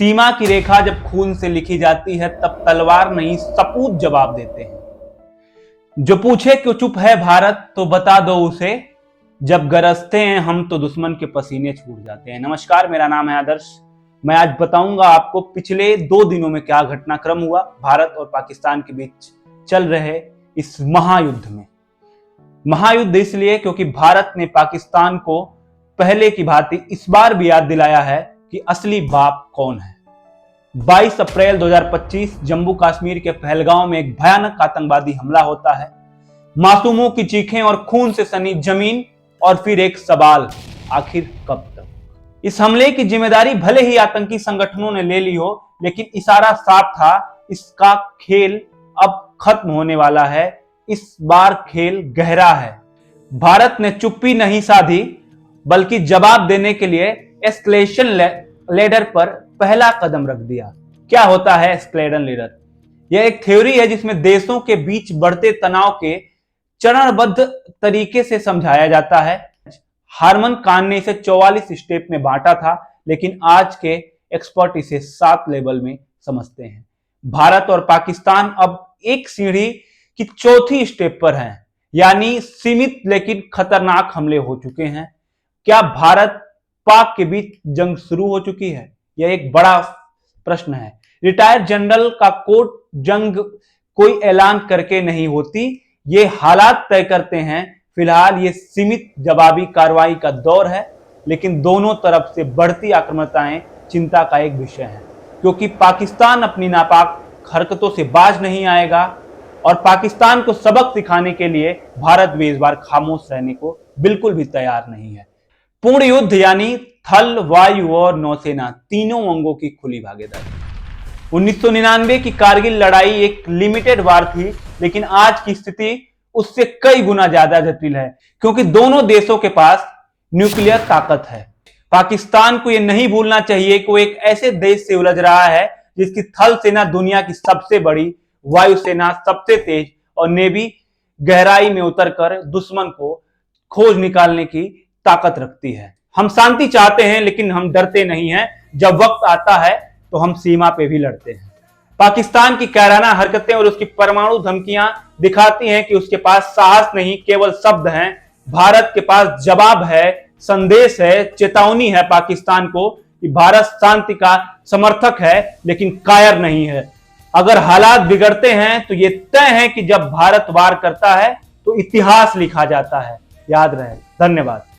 सीमा की रेखा जब खून से लिखी जाती है तब तलवार नहीं सपूत जवाब देते हैं। जो पूछे क्यों चुप है भारत तो बता दो उसे, जब गरजते हैं हम तो दुश्मन के पसीने छूट जाते हैं। नमस्कार, मेरा नाम है आदर्श। मैं आज बताऊंगा आपको पिछले 2 दिनों में क्या घटनाक्रम हुआ भारत और पाकिस्तान के बीच चल रहे इस महायुद्ध में। महायुद्ध इसलिए क्योंकि भारत ने पाकिस्तान को पहले की भांति इस बार भी याद दिलाया है कि असली बाप कौन है। 22 अप्रैल 2025 जम्मू कश्मीर के पहलगांव में एक भयानक आतंकवादी हमला होता है। मासूमों की चीखें और खून से सनी जमीन, और फिर एक सवाल, आखिर कब तक। इस हमले की जिम्मेदारी भले ही आतंकी संगठनों ने ले ली हो, लेकिन इशारा साफ था, इसका खेल अब खत्म होने वाला है। इस बार खेल गहरा है। भारत ने चुप्पी नहीं साधी, बल्कि जवाब देने के लिए एस्केलेशन लेडर पर पहला कदम रख दिया। क्या होता है एस्केलेशन लेडर? यह एक थ्योरी है जिसमें देशों के बीच बढ़ते तनाव के चरणबद्ध तरीके से समझाया जाता है। हारमन खान ने इसे 44 स्टेप में बांटा था, लेकिन आज के एक्सपर्ट इसे 7 लेवल में समझते हैं। भारत और पाकिस्तान अब एक सीढ़ी की चौथी स्टेप पर हैं, यानी सीमित लेकिन खतरनाक हमले हो चुके हैं। क्या भारत पाक के बीच जंग शुरू हो चुकी है? यह एक बड़ा प्रश्न है। रिटायर्ड जनरल का कोर्ट जंग कोई ऐलान करके नहीं होती, ये हालात तय करते हैं। फिलहाल ये सीमित जवाबी कार्रवाई का दौर है, लेकिन दोनों तरफ से बढ़ती आक्रामकताएं चिंता का एक विषय है, क्योंकि पाकिस्तान अपनी नापाक हरकतों से बाज नहीं आएगा और पाकिस्तान को सबक सिखाने के लिए भारत भी इस बार खामोश रहने को बिल्कुल भी तैयार नहीं है। पूर्ण युद्ध यानी थल, वायु और नौसेना तीनों अंगों की खुली भागीदारी। 1999 की कारगिल लड़ाई एक लिमिटेड वार थी, लेकिन आज की स्थिति उससे कई गुना ज्यादा जटिल है, क्योंकि दोनों देशों के पास न्यूक्लियर ताकत है। पाकिस्तान को यह नहीं भूलना चाहिए कि वो एक ऐसे देश से उलझ रहा है जिसकी थल सेना दुनिया की सबसे बड़ी, वायुसेना सबसे तेज और नेवी गहराई में उतरकर दुश्मन को खोज निकालने की ताकत रखती है। हम शांति चाहते हैं, लेकिन हम डरते नहीं हैं। जब वक्त आता है तो हम सीमा पे भी लड़ते हैं। पाकिस्तान की कायराना हरकतें और उसकी परमाणु धमकियां दिखाती हैं कि उसके पास साहस नहीं, केवल शब्द हैं। भारत के पास जवाब है, संदेश है, चेतावनी है पाकिस्तान को कि भारत शांति का समर्थक है, लेकिन कायर नहीं है। अगर हालात बिगड़ते हैं तो ये तय है कि जब भारत वार करता है तो इतिहास लिखा जाता है। याद रहे। धन्यवाद।